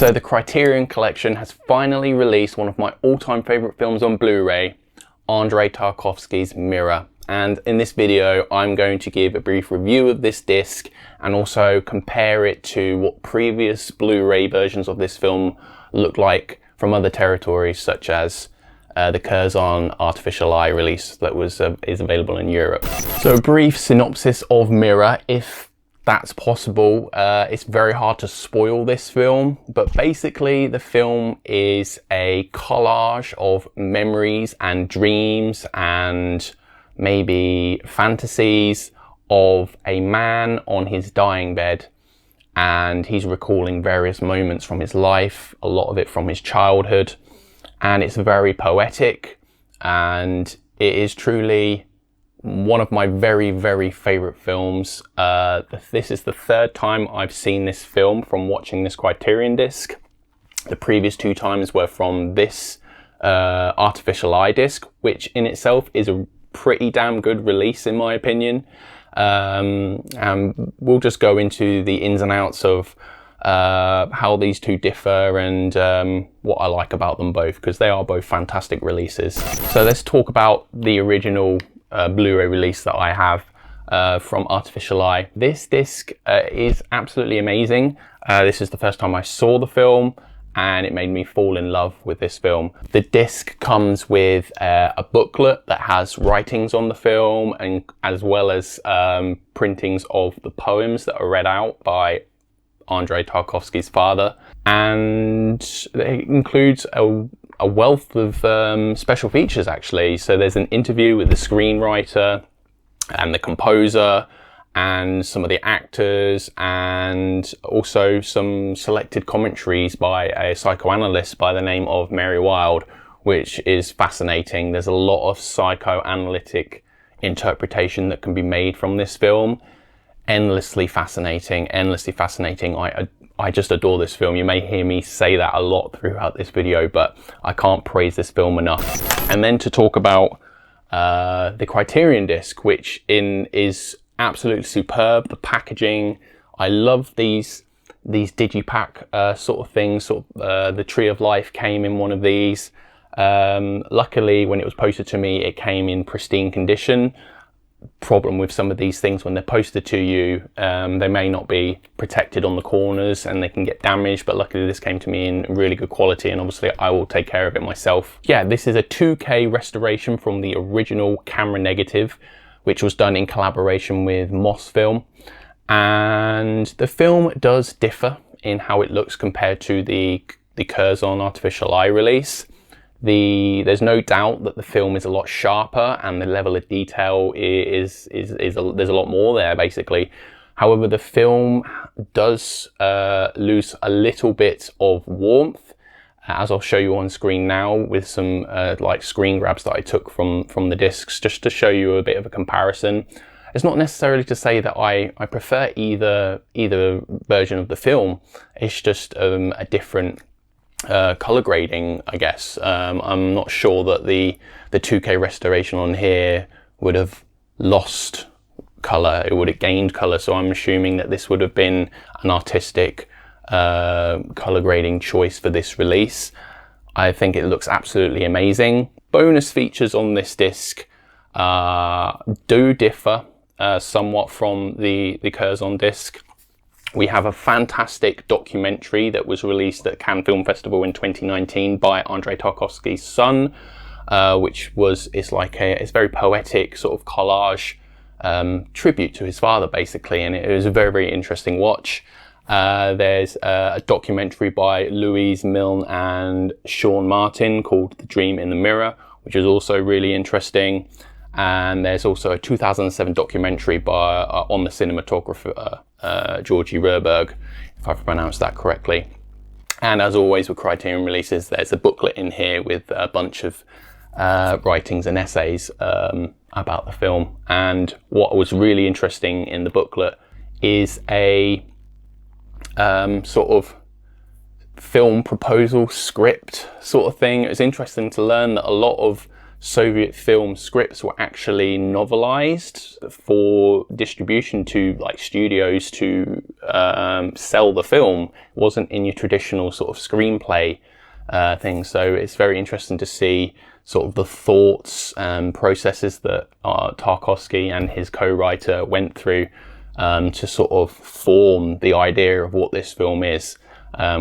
So the Criterion Collection has finally released one of my all-time favorite films on Blu-ray, Andrei Tarkovsky's Mirror. And in this video, I'm going to give a brief review of this disc and also compare it to what previous Blu-ray versions of this film look like from other territories, such as the Curzon Artificial Eye release that is available in Europe. So a brief synopsis of Mirror, if that's possible. It's very hard to spoil this film, but basically the film is a collage of memories and dreams and maybe fantasies of a man on his dying bed, and he's recalling various moments from his life, a lot of it from his childhood, and it's very poetic, and it is truly one of my very, very favorite films. This is the third time I've seen this film from watching this Criterion disc. The previous two times were from this Artificial Eye disc, which in itself is a pretty damn good release in my opinion. And we'll just go into the ins and outs of how these two differ and what I like about them both, because they are both fantastic releases. So let's talk about the original Blu-ray release that I have from Artificial Eye. This disc is absolutely amazing. This is the first time I saw the film, and it made me fall in love with this film. The disc comes with a booklet that has writings on the film, and as well as printings of the poems that are read out by Andrei Tarkovsky's father, and it includes a wealth of special features actually. So there's an interview with the screenwriter and the composer and some of the actors, and also some selected commentaries by a psychoanalyst by the name of Mary Wilde, which is fascinating. There's a lot of psychoanalytic interpretation that can be made from this film. Endlessly fascinating, endlessly fascinating. I just adore this film. You may hear me say that a lot throughout this video, but I can't praise this film enough. And then to talk about the Criterion disc, which is absolutely superb. The packaging, I love these digipack sort of things. The Tree of Life came in one of these. Luckily, when it was posted to me, it came in pristine condition. Problem with some of these things, when they're posted to you, they may not be protected on the corners and they can get damaged, but luckily this came to me in really good quality, and obviously I will take care of it myself. Yeah, this is a 2K restoration from the original camera negative, which was done in collaboration with Moss Film, and the film does differ in how it looks compared to the Curzon Artificial Eye release. There's no doubt that the film is a lot sharper and the level of detail there's a lot more there basically. However, the film does lose a little bit of warmth, as I'll show you on screen now with some like screen grabs that I took from the discs, just to show you a bit of a comparison. It's not necessarily to say that I prefer either version of the film. It's just a different color grading, I guess. I'm not sure that the 2K restoration on here would have lost color, it would have gained color, so I'm assuming that this would have been an artistic color grading choice for this release. I think it looks absolutely amazing. Bonus features on this disc do differ somewhat from the Curzon disc. We have a fantastic documentary that was released at Cannes Film Festival in 2019 by Andrei Tarkovsky's son, which it's very poetic sort of collage tribute to his father basically, and it was a very, very interesting watch. There's a documentary by Louise Milne and Sean Martin called The Dream in the Mirror, which is also really interesting. And there's also a 2007 documentary on the cinematographer Georgi Rurberg, if I've pronounced that correctly. And as always with Criterion releases, there's a booklet in here with a bunch of writings and essays about the film. And what was really interesting in the booklet is a sort of film proposal script sort of thing. It was interesting to learn that a lot of Soviet film scripts were actually novelized for distribution to like studios to sell the film. It wasn't in your traditional sort of screenplay thing. So it's very interesting to see sort of the thoughts and processes that Tarkovsky and his co-writer went through to sort of form the idea of what this film is,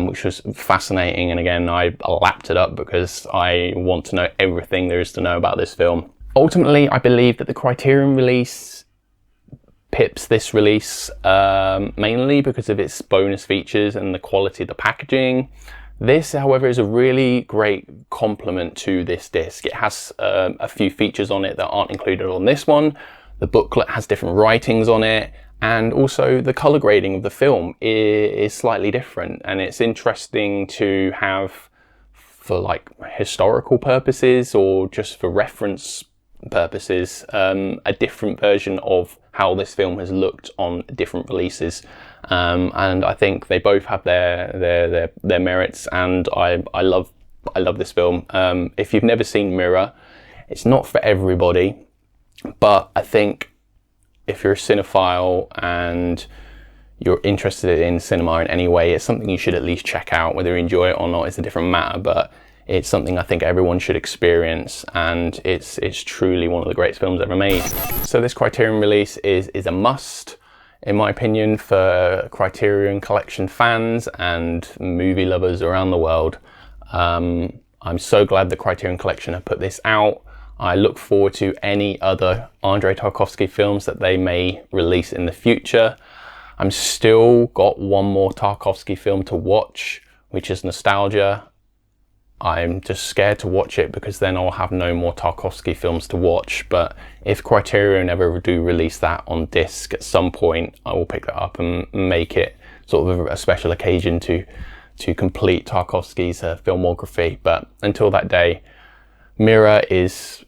which was fascinating. And again, I lapped it up because I want to know everything there is to know about this film. Ultimately, I believe that the Criterion release pips this release mainly because of its bonus features and the quality of the packaging. This, however, is a really great complement to this disc. It has a few features on it that aren't included on this one. The booklet has different writings on it, and also the color grading of the film is slightly different. And it's interesting to have, for like historical purposes or just for reference purposes, a different version of how this film has looked on different releases. And I think they both have their merits, and I love this film. If you've never seen Mirror, it's not for everybody, but I think if you're a cinephile and you're interested in cinema in any way, it's something you should at least check out. Whether you enjoy it or not is a different matter, but it's something I think everyone should experience, and it's truly one of the greatest films ever made. So this Criterion release is a must, in my opinion, for Criterion Collection fans and movie lovers around the world. I'm so glad the Criterion Collection have put this out. I look forward to any other Andrei Tarkovsky films that they may release in the future. I'm still got one more Tarkovsky film to watch, which is Nostalgia. I'm just scared to watch it because then I'll have no more Tarkovsky films to watch. But if Criterion ever do release that on disc at some point, I will pick that up and make it sort of a special occasion to complete Tarkovsky's filmography. But until that day, Mirror is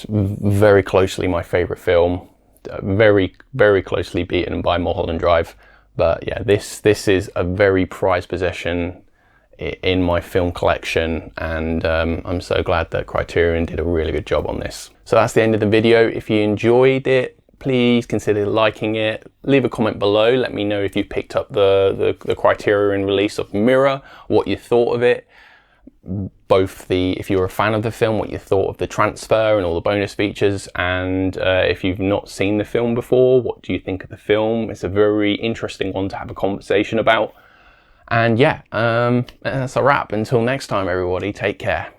very closely my favorite film, very closely beaten by Mulholland Drive. But yeah, this is a very prized possession in my film collection, and I'm so glad that Criterion did a really good job on this. So that's the end of the video. If you enjoyed it, please consider liking it. Leave a comment below. Let me know if you picked up the Criterion release of Mirror, what you thought of it. Both if you're a fan of the film, what you thought of the transfer and all the bonus features, and if you've not seen the film before, what do you think of the film? It's a very interesting one to have a conversation about. And yeah, that's a wrap. Until next time, everybody, take care.